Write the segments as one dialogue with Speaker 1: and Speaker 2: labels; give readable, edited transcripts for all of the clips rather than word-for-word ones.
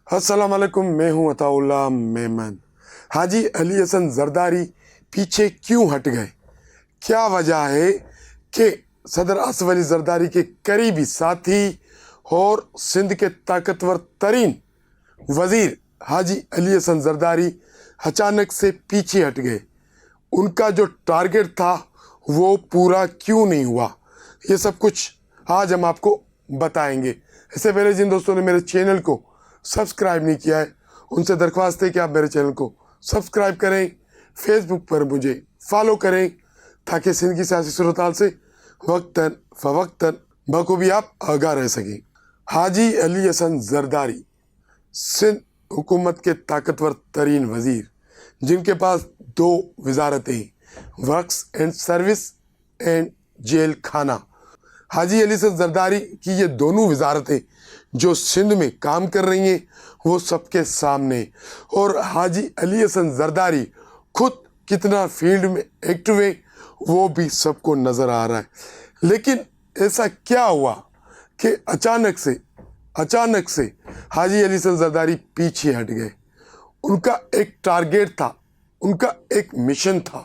Speaker 1: अस्सलाम वालेकुम, मैं हूं अताउल्लाह मेमन। हाजी अली हसन जरदारी पीछे क्यों हट गए? क्या वजह है कि सदर आसिफ अली जरदारी के करीबी साथी और सिंध के ताकतवर तरीन वजीर हाजी अली हसन जरदारी अचानक से पीछे हट गए? उनका जो टारगेट था वो पूरा क्यों नहीं हुआ? ये सब कुछ आज हम आपको बताएंगे। इससे पहले जिन दोस्तों ने मेरे चैनल को सब्सक्राइब नहीं किया है उनसे दरख्वास्त है कि आप मेरे चैनल को सब्सक्राइब करें, फेसबुक पर मुझे फॉलो करें ताकि सिंध की सियासी सूरत से वक्तन फ़वक्तन बखूबी आप आगाह रह सकें। हाजी अली हसन जरदारी सिंध हुकूमत के ताकतवर तरीन वज़ीर, जिनके पास दो वजारतें, works and service and jail खाना। हाजी अली हसन जरदारी की ये दोनों वजारतें जो सिंध में काम कर रही हैं वो सबके सामने, और हाजी अली हसन जरदारी खुद कितना फील्ड में एक्टिव है वो भी सबको नज़र आ रहा है। लेकिन ऐसा क्या हुआ कि अचानक से हाजी अली हसन जरदारी पीछे हट गए? उनका एक टारगेट था, उनका एक मिशन था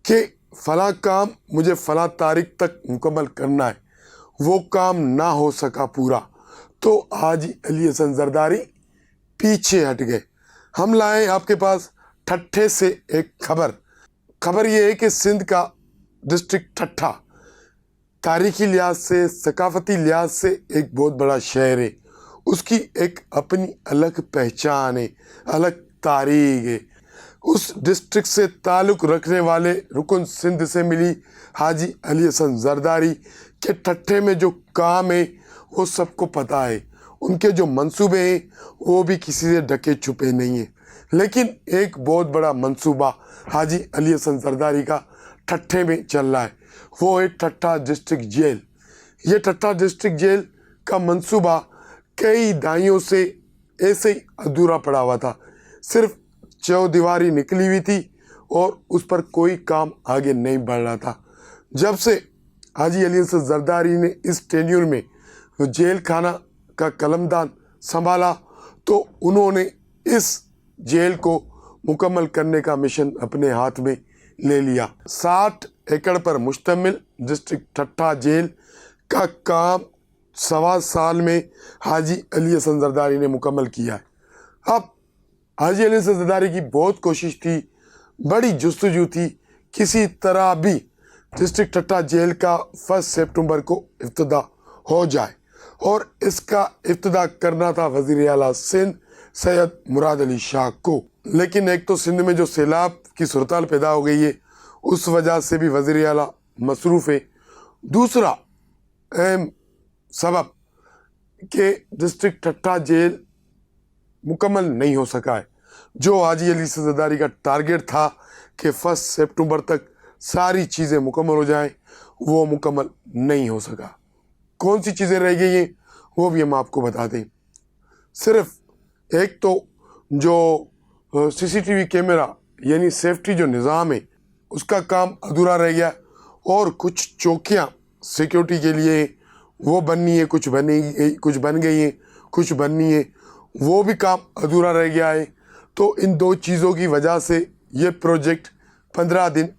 Speaker 1: कि फ़लाँ काम मुझे फ़लाँ तारीख तक मुकम्मल करना है। वो काम ना हो सका पूरा तो हाजी अली हसन जरदारी पीछे हट गए। हम लाए आपके पास ठट्ठे से एक खबर ये है कि सिंध का डिस्ट्रिक्ट ठट्ठा तारीखी लिहाज से, सकाफती लिहाज से एक बहुत बड़ा शहर है। उसकी एक अपनी अलग पहचान है, अलग तारीख है। उस डिस्ट्रिक्ट से ताल्लुक़ रखने वाले रुकन सिंध से मिली हाजी अली हसन जरदारी के ठट्ठे में जो काम है वो सबको पता है। उनके जो मंसूबे हैं वो भी किसी से ढके छुपे नहीं हैं। लेकिन एक बहुत बड़ा मंसूबा हाजी अली हसन जरदारी का ठट्ठे में चल रहा है, वो है ठट्ठा डिस्ट्रिक्ट जेल। ये ठट्ठा डिस्ट्रिक्ट जेल का मंसूबा कई दहाइयों से ऐसे ही अधूरा पड़ा हुआ था। सिर्फ चौदीवारी निकली हुई थी और उस पर कोई काम आगे नहीं बढ़ रहा था। जब से हाजी अली हसन जरदारी ने इस टेन्यूर में जेल खाना का कलमदान संभाला तो उन्होंने इस जेल को मुकम्मल करने का मिशन अपने हाथ में ले लिया। 60 एकड़ पर मुश्तमिल डिस्ट्रिक्ट ठट्ठा जेल का काम 1.25 साल में हाजी अली हसन जरदारी ने मुकम्मल किया है। अब हाजी अली हसन जरदारी की बहुत कोशिश थी, बड़ी जुस्तजू थी, किसी तरह भी डिस्ट्रिक्ट ठट्ठा जेल का 1 सितंबर को इफ्तिदा हो जाए, और इसका इफ्तिदा करना था वज़ीर आला सिंध सैयद मुराद अली शाह को। लेकिन एक तो सिंध में जो सैलाब की सूरत पैदा हो गई है उस वजह से भी वज़ीर आला मसरूफ़ है। दूसरा अहम सबब कि डिस्ट्रिक्ट ठट्ठा जेल मुकम्मल नहीं हो सका है। जो हाजी अली हसन जरदारी का टारगेट था कि 1 सितंबर तक सारी चीज़ें मुकम्मल हो जाएं, वो मुकम्मल नहीं हो सका। कौन सी चीज़ें रह गई हैं वो भी हम आपको बता दें। सिर्फ एक तो जो सीसीटीवी कैमरा यानी सेफ्टी जो निज़ाम है उसका काम अधूरा रह गया, और कुछ चौकियाँ सिक्योरिटी के लिए वो बननी है, कुछ बन गई हैं, कुछ बननी है, वो भी काम अधूरा रह गया है। तो इन दो चीज़ों की वजह से ये प्रोजेक्ट 15 दिन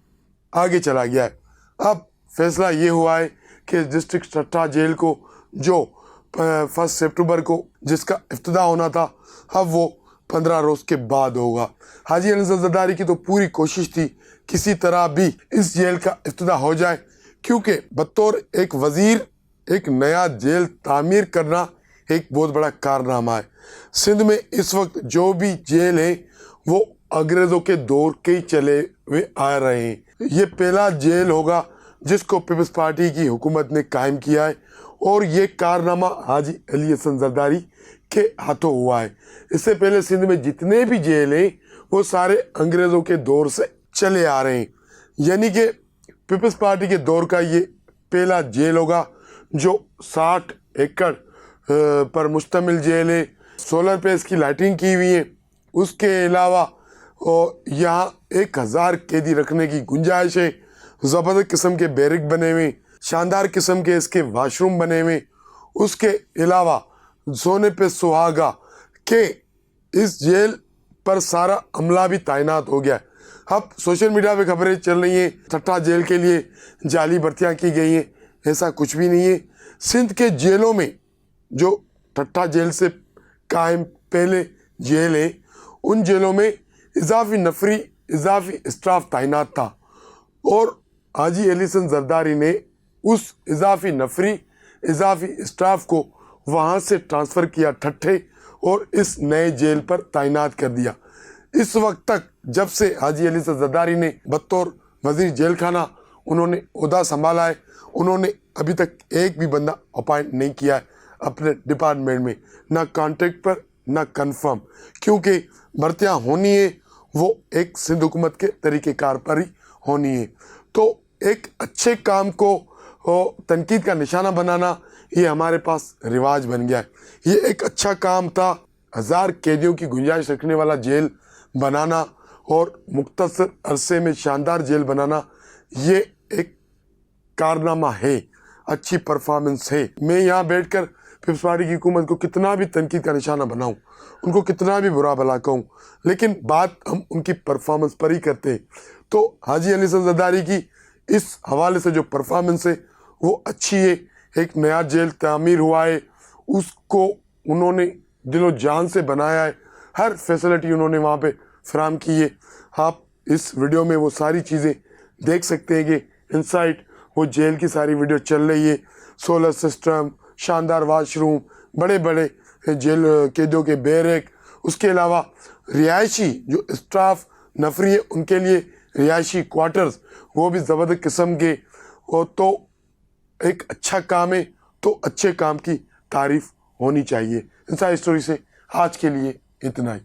Speaker 1: आगे चला गया है। अब फैसला ये हुआ है कि डिस्ट्रिक्ट ठट्ठा जेल को जो 1 सितंबर को जिसका इफ्तिदा होना था अब वो 15 रोज़ के बाद होगा। हाजी अली हसन जरदारी की तो पूरी कोशिश थी किसी तरह भी इस जेल का इफ्तिदा हो जाए, क्योंकि बतौर एक वज़ीर एक नया जेल तामीर करना एक बहुत बड़ा कारनामा है। सिंध में इस वक्त जो भी जेल है वो अंग्रेज़ों के दौर के ही चले हुए आ रहे हैं। ये पहला जेल होगा जिसको पीपल्स पार्टी की हुकूमत ने कायम किया है, और ये कारनामा हाजी अली हसन जरदारी के हाथों हुआ है। इससे पहले सिंध में जितने भी जेल हैं वो सारे अंग्रेज़ों के दौर से चले आ रहे हैं, यानी कि पीपल्स पार्टी के दौर का ये पहला जेल होगा जो 60 एकड़ पर मुश्तमिल जेल है। सोलर पे इसकी लाइटिंग की हुई है। उसके अलावा यहाँ 1000 कैदी रखने की गुंजाइश है। ज़बरदस्त किस्म के बैरिक बने हुए, शानदार किस्म के इसके वाशरूम बने हुए। उसके अलावा सोने पे सुहागा के इस जेल पर सारा अमला भी तैनात हो गया है। अब सोशल मीडिया पे खबरें चल रही हैं ठट्टा जेल के लिए जाली भर्तियां की गई हैं, ऐसा कुछ भी नहीं है। सिंध के जेलों में जो ठट्टा जेल से कायम पहले जेल है, उन जेलों में इजाफी नफरी इजाफी स्टाफ तैनात था और हाजी अली हसन जरदारी ने उस इजाफी नफरी इजाफी स्टाफ को वहाँ से ट्रांसफ़र किया ठट्ठे और इस नए जेल पर तैनात कर दिया। इस वक्त तक जब से हाजी अली हसन जरदारी ने बतौर वजीर जेल खाना उन्होंने ओहदा संभाला है, उन्होंने अभी तक एक भी बंदा अपॉइंट नहीं किया है अपने डिपार्टमेंट में, ना कॉन्ट्रैक्ट पर ना कंफर्म, क्योंकि भर्तियाँ होनी है वो एक सिंध हुकूमत के तरीक़ेकार पर ही होनी है। तो एक अच्छे काम को तनकीद का निशाना बनाना ये हमारे पास रिवाज बन गया है। ये एक अच्छा काम था, 1000 कैदियों की गुंजाइश रखने वाला जेल बनाना और मुख्तसर अरसे में शानदार जेल बनाना, ये एक कारनामा है, अच्छी परफॉर्मेंस है। मैं यहाँ बैठकर पीपल्स पार्टी की हुकूमत को कितना भी तनकीद का निशाना बनाऊँ, उनको कितना भी बुरा भला कहूँ, लेकिन बात हम उनकी परफॉर्मेंस पर ही करते हैं। तो हाजी अली हसन जरदारी की इस हवाले से जो परफॉर्मेंस है वो अच्छी है। एक नया जेल तामीर हुआ है, उसको उन्होंने दिलो जान से बनाया है, हर फैसिलिटी उन्होंने वहाँ पे फराम की है। आप इस वीडियो में वो सारी चीज़ें देख सकते हैं कि इनसाइड वो जेल की सारी वीडियो चल रही है। सोलर सिस्टम, शानदार वाशरूम, बड़े बड़े जेल कैदियों के बैरक, उसके अलावा रिहायशी जो स्टाफ नफरी है उनके लिए रिहायशी क्वार्टर्स वो भी ज़बरदस्त किस्म के। और तो एक अच्छा काम है तो अच्छे काम की तारीफ़ होनी चाहिए। इनसाइड स्टोरी से आज के लिए इतना ही।